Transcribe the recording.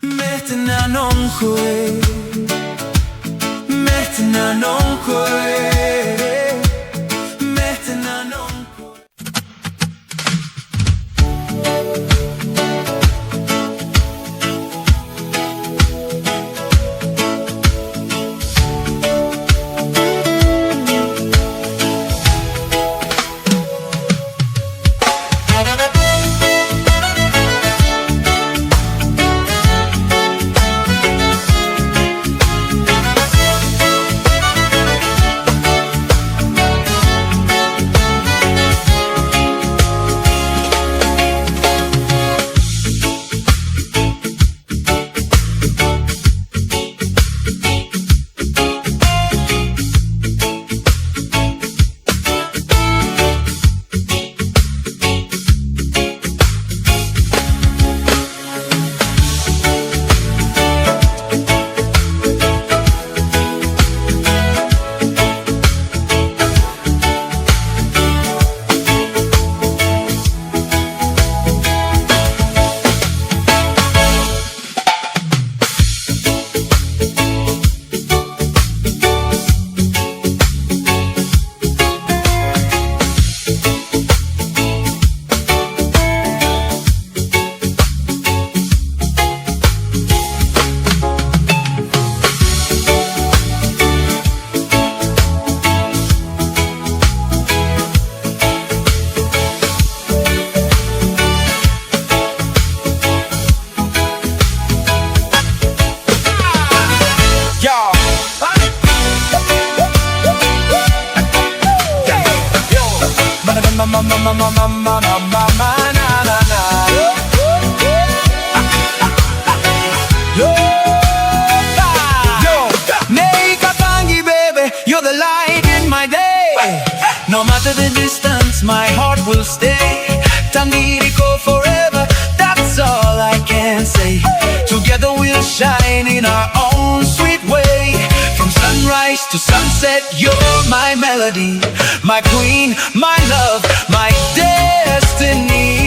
Metna non koe, metna non koe, metna non koe. You're the light in my day. No matter the distance, my heart will stay. Tangiriko forever, that's all I can say. Together we'll shine in our own sweet way. From sunrise to sunset, you're my melody, my queen, my love, my destiny.